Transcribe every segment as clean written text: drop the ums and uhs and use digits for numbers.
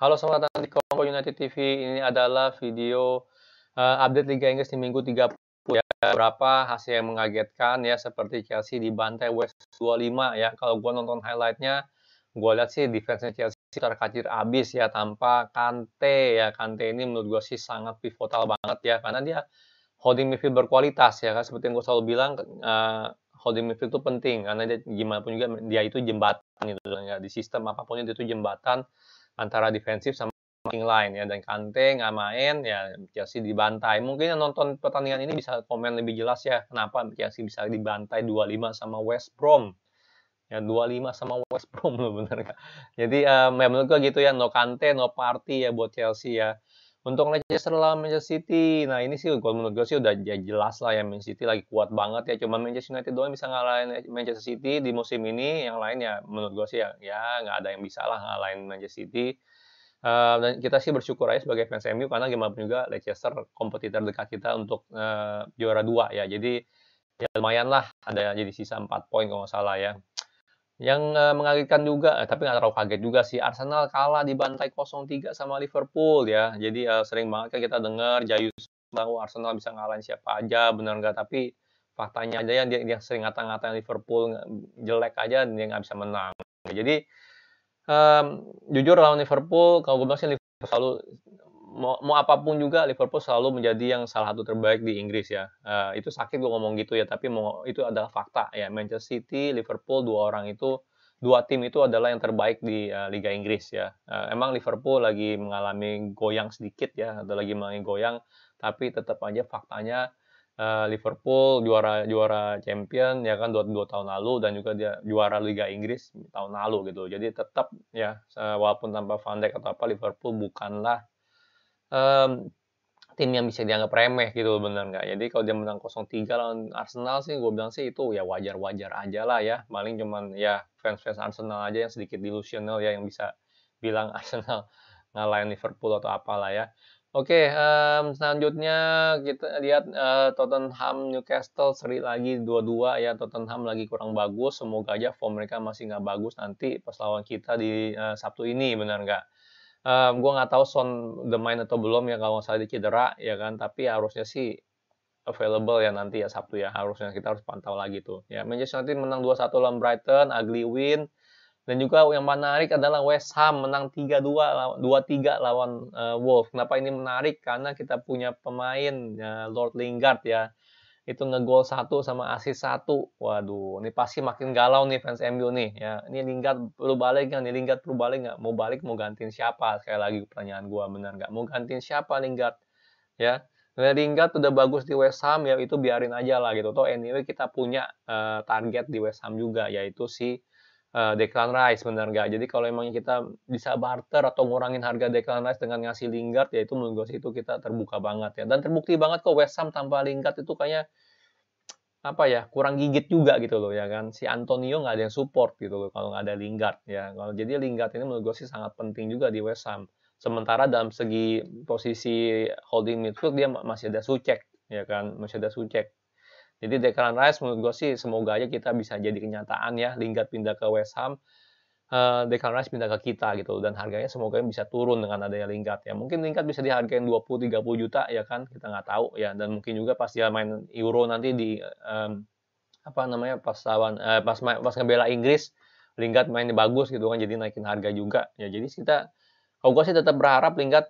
Halo, selamat datang di Kongko United TV. Ini adalah video update Liga Inggris di minggu 30 ya. Beberapa hasil yang mengagetkan ya, seperti Chelsea dibantai West 25 ya. Kalau gua nonton highlightnya, gua lihat sih defense-nya Chelsea terkacir abis ya tanpa Kante ya. Kante ini menurut gua sih sangat pivotal banget ya, karena dia holding midfield berkualitas ya kan. Seperti yang gua selalu bilang, holding midfield itu penting karena dia gimana pun juga dia itu jembatan gitu ya. Di sistem apapun dia itu jembatan antara defensif sama attacking line ya, dan Kante nggak main ya Chelsea dibantai. Mungkin yang nonton pertandingan ini bisa komen lebih jelas ya kenapa Chelsea bisa dibantai 2-5 sama West Brom. Ya 2-5 sama West Brom loh, bener nggak? Jadi menurut gua gitu ya, no Kante, no party ya buat Chelsea ya. Untuk Leicester lawan Manchester City, nah ini sih kalau menurut gue sih udah jelas lah ya, Man City lagi kuat banget ya. Cuma Manchester United doang bisa ngalahin Manchester City di musim ini, yang lain ya menurut gue sih ya nggak ada yang bisa lah ngalahin Manchester City. Dan kita sih bersyukur aja sebagai fans MU karena gimana pun juga Leicester kompetitor dekat kita untuk juara 2 ya. Jadi ya lumayan lah, ada jadi sisa 4 poin kalau nggak salah ya. Yang mengagetkan juga, tapi nggak terlalu kaget juga sih, Arsenal kalah dibantai 0-3 sama Liverpool ya. Jadi sering banget kan kita dengar Jayus bahwa Arsenal bisa ngalahin siapa aja, benar nggak? Tapi faktanya aja ya dia sering ngata-ngatain Liverpool jelek aja dia nggak bisa menang. Jadi jujur lawan Liverpool, kalau gue bilang sih Liverpool selalu mau apapun juga Liverpool selalu menjadi yang salah satu terbaik di Inggris ya. Itu sakit gue ngomong gitu ya, tapi itu adalah fakta ya. Manchester City, Liverpool, dua tim itu adalah yang terbaik di Liga Inggris ya. Emang Liverpool lagi mengalami goyang sedikit ya, atau lagi mengalami goyang, tapi tetap aja faktanya Liverpool juara juara champion ya kan dua tahun lalu, dan juga dia juara Liga Inggris tahun lalu gitu. Jadi tetap ya walaupun tanpa Van Dijk atau apa, Liverpool bukanlah tim yang bisa dianggap remeh gitu, bener nggak? Jadi kalau dia menang 0-3 lawan Arsenal sih, gue bilang sih itu ya wajar-wajar aja lah ya. Paling cuman ya fans-fans Arsenal aja yang sedikit delusional ya, yang bisa bilang Arsenal ngalahin Liverpool atau apalah ya. Oke, selanjutnya kita lihat Tottenham Newcastle seri lagi 2-2 ya. Tottenham lagi kurang bagus, semoga aja form mereka masih nggak bagus nanti pas lawan kita di Sabtu ini, benar nggak? Gue nggak tahu Son udah main atau belum ya, kalau nggak salah dia cedera ya kan, tapi harusnya sih available ya nanti ya Sabtu ya, harusnya kita harus pantau lagi tuh. Ya, Manchester United menang 2-1 lawan Brighton, ugly win. Dan juga yang menarik adalah West Ham menang 2-3 lawan Wolves. Kenapa ini menarik? Karena kita punya pemain Lord Lingard ya, itu ngegol 1 sama assist 1. Waduh, ini pasti makin galau nih fans MU nih ya. Ini Lingard perlu balik nggak nih? Lingard perlu balik nggak? Mau balik mau gantiin siapa? Sekali lagi pertanyaan gua, benar nggak? Mau gantiin siapa Lingard? Ya. Lingard udah bagus di West Ham ya, itu biarin aja lah gitu. Toh anyway kita punya target di West Ham juga, yaitu si Declan Rice, benar nggak? Jadi kalau emang kita bisa barter atau ngurangin harga Declan Rice dengan ngasih Lingard, ya itu menurut gue sih itu kita terbuka banget ya. Dan terbukti banget kok West Ham tanpa Lingard itu kayaknya apa ya, kurang gigit juga gitu loh ya kan. Si Antonio nggak ada yang support gitu loh kalau nggak ada Lingard ya. Kalau jadi Lingard ini menurut gue sih sangat penting juga di West Ham. Sementara dalam segi posisi holding midfield dia masih ada Soucek ya kan, masih ada Soucek. Jadi Declan Rice menurut gue sih semoga aja kita bisa jadi kenyataan ya, Lingard pindah ke West Ham, Declan Rice pindah ke kita gitu, dan harganya semoga bisa turun dengan adanya Lingard ya. Mungkin Lingard bisa dihargain 20-30 juta ya kan, kita nggak tahu ya. Dan mungkin juga pas dia main Euro nanti di apa namanya, pas lawan pas ngebela Inggris, Lingard mainnya bagus gitu kan, jadi naikin harga juga ya. Jadi kita, kalau gue sih tetap berharap Lingard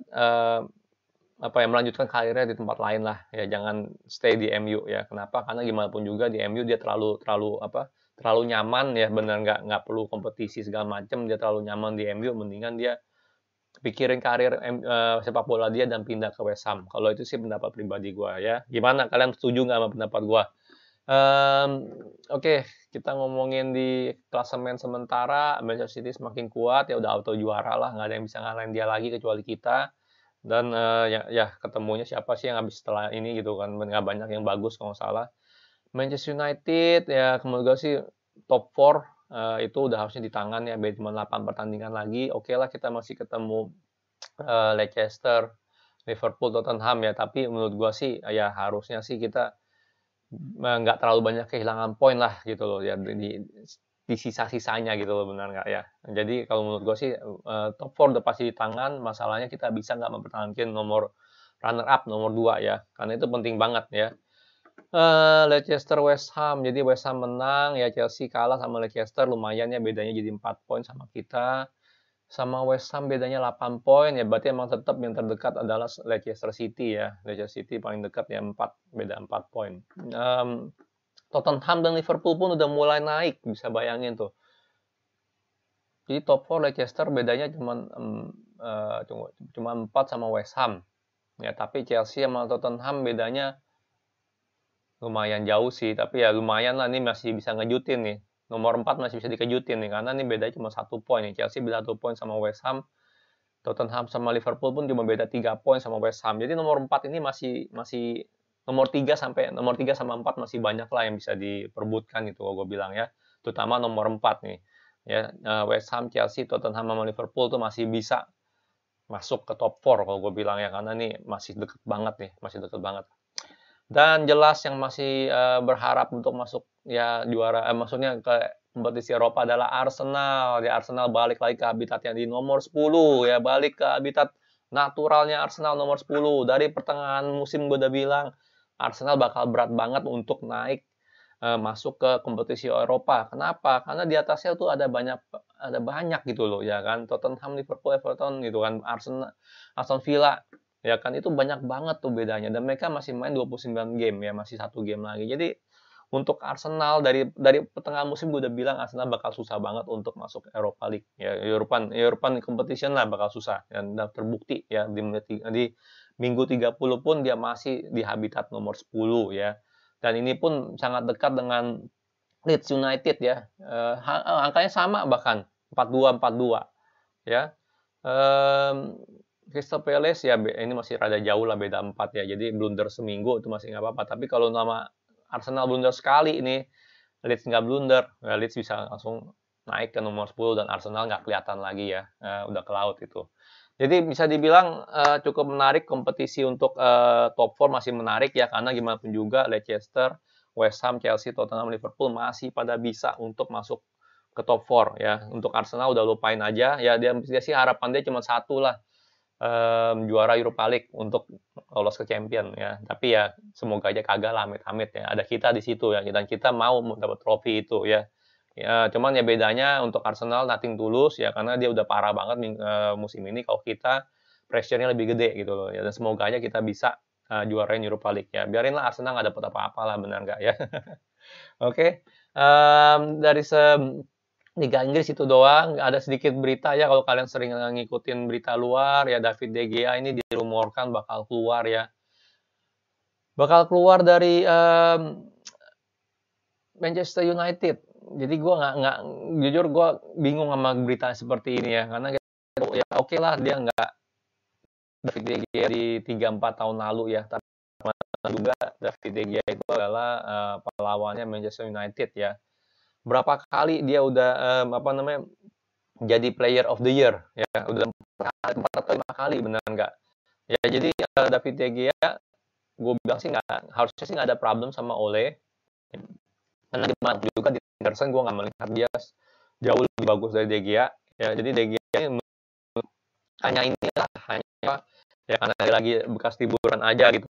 apa ya, melanjutkan karirnya di tempat lain lah ya, jangan stay di MU ya. Kenapa? Karena gimana pun juga di MU dia terlalu terlalu apa, terlalu nyaman ya, bener nggak perlu kompetisi segala macam, dia terlalu nyaman di MU, mendingan dia pikirin karir sepak bola dia dan pindah ke West Ham. Kalau itu sih pendapat pribadi gua ya. Gimana, kalian setuju nggak sama pendapat gua? Oke, kita ngomongin di klasemen sementara, Manchester City semakin kuat ya, udah auto juara lah, nggak ada yang bisa ngalahin dia lagi kecuali kita. Dan ya ketemunya siapa sih yang habis setelah ini gitu kan, nggak banyak yang bagus kalau nggak salah. Manchester United ya menurut gue sih top 4 itu udah harusnya di tangan ya, cuma 8 pertandingan lagi. Oke lah kita masih ketemu Leicester, Liverpool, Tottenham ya, tapi menurut gue sih ya harusnya sih kita nggak terlalu banyak kehilangan poin lah gitu loh ya, di sisa-sisanya gitu loh, benar nggak ya? Jadi kalau menurut gue sih top 4 udah pasti di tangan, masalahnya kita bisa nggak mempertahankan nomor runner up, nomor 2 ya, karena itu penting banget ya. Leicester West Ham, jadi West Ham menang, ya Chelsea kalah sama Leicester, lumayan ya bedanya jadi 4 poin sama kita. Sama West Ham bedanya 8 poin, ya berarti emang tetap yang terdekat adalah Leicester City ya. Leicester City paling dekat ya 4, beda 4 poin. Tottenham dan Liverpool pun udah mulai naik, bisa bayangin tuh. Jadi top 4 Leicester bedanya cuma 4 sama West Ham. Ya, tapi Chelsea sama Tottenham bedanya lumayan jauh sih, tapi ya lumayan lah, ini masih bisa ngejutin nih. Nomor 4 masih bisa dikejutin nih, karena ini bedanya cuma 1 poin nih. Chelsea beda 1 poin sama West Ham. Tottenham sama Liverpool pun cuma beda 3 poin sama West Ham. Jadi nomor 4 ini masih nomor 3 sama 4 masih banyak lah yang bisa diperbutkan gitu kalau gue bilang ya. Terutama nomor 4 nih. Ya, West Ham, Chelsea, Tottenham sama Liverpool tuh masih bisa masuk ke top 4 kalau gue bilang ya, karena nih masih deket banget nih, masih deket banget. Dan jelas yang masih berharap untuk masuk ya juara, maksudnya ke kompetisi Eropa adalah Arsenal. Ya, Arsenal balik lagi ke habitatnya di nomor 10 ya, balik ke habitat naturalnya Arsenal nomor 10. Dari pertengahan musim gue udah bilang Arsenal bakal berat banget untuk naik masuk ke kompetisi Eropa. Kenapa? Karena di atasnya tuh ada banyak gitu loh ya kan. Tottenham, Liverpool, Everton gitu kan, Aston Villa ya kan, itu banyak banget tuh bedanya, dan mereka masih main 29 game ya, masih 1 game lagi. Jadi untuk Arsenal dari pertengahan musim gue udah bilang Arsenal bakal susah banget untuk masuk Europa League ya, European competition lah bakal susah, dan terbukti ya di minggu 30 pun dia masih di habitat nomor 10 ya. Dan ini pun sangat dekat dengan Leeds United ya. Angkanya sama bahkan 42 ya. Crystal Palace ya ini masih rada jauh lah, beda 4 ya. Jadi blunder seminggu itu masih nggak apa-apa. Tapi kalau nama Arsenal blunder sekali ini, Leeds nggak blunder, ya Leeds bisa langsung naik ke nomor 10 dan Arsenal nggak kelihatan lagi ya. Udah ke laut itu. Jadi bisa dibilang cukup menarik kompetisi untuk top 4, masih menarik ya, karena gimana pun juga Leicester, West Ham, Chelsea, Tottenham, Liverpool masih pada bisa untuk masuk ke top 4 ya. Untuk Arsenal udah lupain aja ya, dia sih harapan dia cuma satu lah, juara Europa League untuk lolos ke champion ya. Tapi ya semoga aja kagak lah, amit-amit ya. Ada kita di situ ya, dan kita mau dapat trofi itu ya. Ya, cuman ya bedanya untuk Arsenal nothing tulus ya, karena dia udah parah banget musim ini. Kalau kita pressure-nya lebih gede gitu loh ya, dan semoga aja kita bisa juarain Europa League ya. Biarinlah Arsenal nggak dapat apa-apa lah, benar nggak ya? Oke, dari Liga Inggris itu doang. Ada sedikit berita ya, kalau kalian sering ngikutin berita luar ya, David De Gea ini dirumorkan bakal keluar ya. Bakal keluar dari Manchester United. Jadi gue nggak jujur gue bingung sama berita seperti ini ya, karena ya oke lah dia nggak David De Gea di 3-4 tahun lalu ya, tapi juga David De Gea itu adalah pahlawannya Manchester United ya. Berapa kali dia udah jadi player of the year ya, udah 4 atau 5 kali, benar nggak ya. Jadi David De Gea gue bilang sih harusnya sih nggak ada problem sama Ole, karena gimana juga di Henderson gue nggak melihat dia jauh lebih bagus dari De Gea ya. Jadi De Gea ini hanya ya karena dia lagi bekas liburan aja gitu.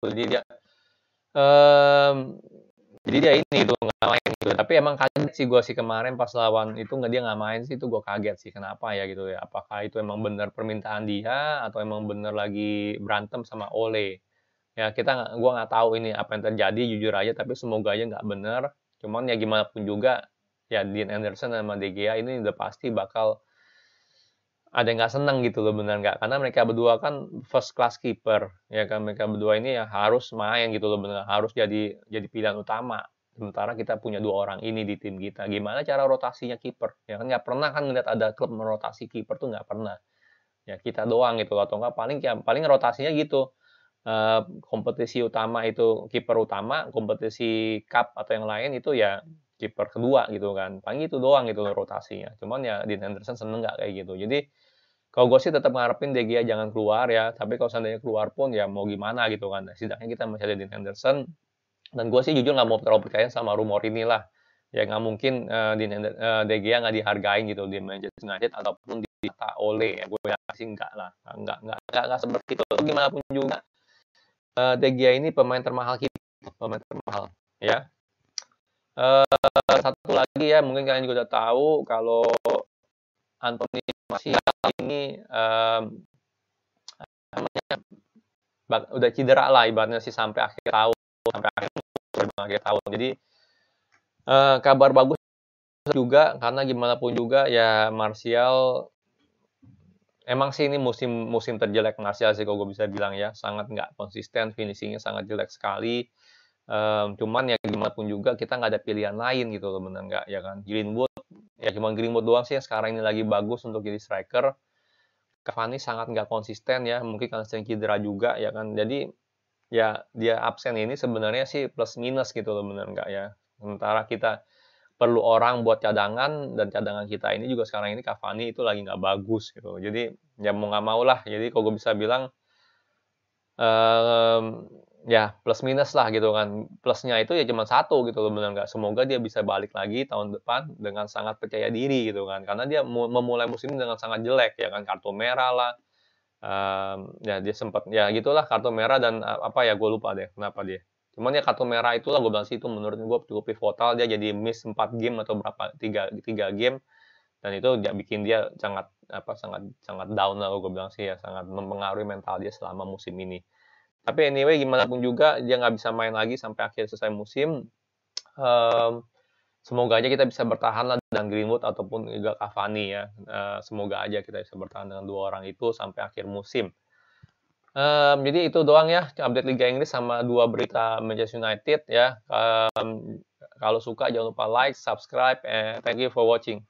Jadi dia ini itu nggak main gitu. Tapi emang kaget sih gue sih kemarin pas lawan itu, dia nggak main sih, itu gue kaget sih kenapa ya gitu ya. Apakah itu emang benar permintaan dia atau emang benar lagi berantem sama Ole? Ya gue nggak tahu ini apa yang terjadi jujur aja, tapi semoga aja nggak benar. Cuman ya gimana pun juga ya, Dean Henderson sama De Gea ini udah pasti bakal ada yang nggak senang gitu loh, benar nggak? Karena mereka berdua kan first class keeper ya kan, mereka berdua ini ya harus main gitu loh, benar, harus jadi pilihan utama. Sementara kita punya 2 orang ini di tim kita. Gimana cara rotasinya kiper? Ya kan nggak pernah kan ngeliat ada klub merotasi kiper tuh, nggak pernah. Ya kita doang gitu, atau nggak paling rotasinya gitu. Kompetisi utama itu kiper utama, kompetisi cup atau yang lain itu ya kiper kedua gitu kan. Paling itu doang gitu rotasinya. Cuman ya Dean Henderson seneng nggak kayak gitu. Jadi kalau gue sih tetap ngarepin De Gea jangan keluar ya. Tapi kalau seandainya keluar pun ya mau gimana gitu kan. Setidaknya kita masih ada Dean Henderson. Dan gue sih jujur nggak mau terlalu percaya sama rumor inilah. Ya nggak mungkin De Gea nggak dihargain gitu di Manchester United ataupun di mata Ole ya, gue yakin sih enggak lah, nggak seperti itu. Gimana pun juga De Gea ini pemain termahal kita, pemain termahal ya. Satu lagi ya, mungkin kalian juga udah tahu kalau Anthony Martial ini udah cedera lah ibaratnya sih sampai akhir tahun, Jadi kabar bagus juga karena gimana pun juga ya Martial emang sih ini musim terjelek Martial sih kalau gue bisa bilang ya, sangat nggak konsisten, finishingnya sangat jelek sekali. Cuman ya gimana pun juga kita nggak ada pilihan lain gitu loh, bener nggak ya kan? Greenwood ya cuma Greenwood doang sih yang sekarang ini lagi bagus untuk jadi striker. Cavani sangat nggak konsisten ya, mungkin karena sering cedera juga ya kan. Jadi ya dia absen ini sebenarnya sih plus minus gitu loh, bener nggak ya? Sementara kita perlu orang buat cadangan dan cadangan kita ini juga sekarang ini Cavani itu lagi nggak bagus gitu. Jadi ya mau nggak mau lah. Jadi kalau gue bisa bilang ya plus minus lah gitu kan. Plusnya itu ya cuma satu gitu loh, benar nggak? Semoga dia bisa balik lagi tahun depan dengan sangat percaya diri gitu kan. Karena dia memulai musim ini dengan sangat jelek ya kan, kartu merah lah. Ya dia sempat ya gitulah kartu merah dan apa ya gue lupa deh kenapa dia. Cuman ya kartu merah itulah gue bilang sih itu menurut gue cukup pivotal, dia jadi miss 4 game atau berapa 3 game dan itu dia bikin dia sangat sangat down lah gue bilang sih ya, sangat mempengaruhi mental dia selama musim ini. Tapi anyway gimana pun juga dia nggak bisa main lagi sampai akhir selesai musim. Semoga aja kita bisa bertahan lah dengan Greenwood ataupun juga Cavani ya. Semoga aja kita bisa bertahan dengan dua orang itu sampai akhir musim. Jadi itu doang ya update Liga Inggris sama dua berita Manchester United ya. Kalau suka jangan lupa like, subscribe, and thank you for watching.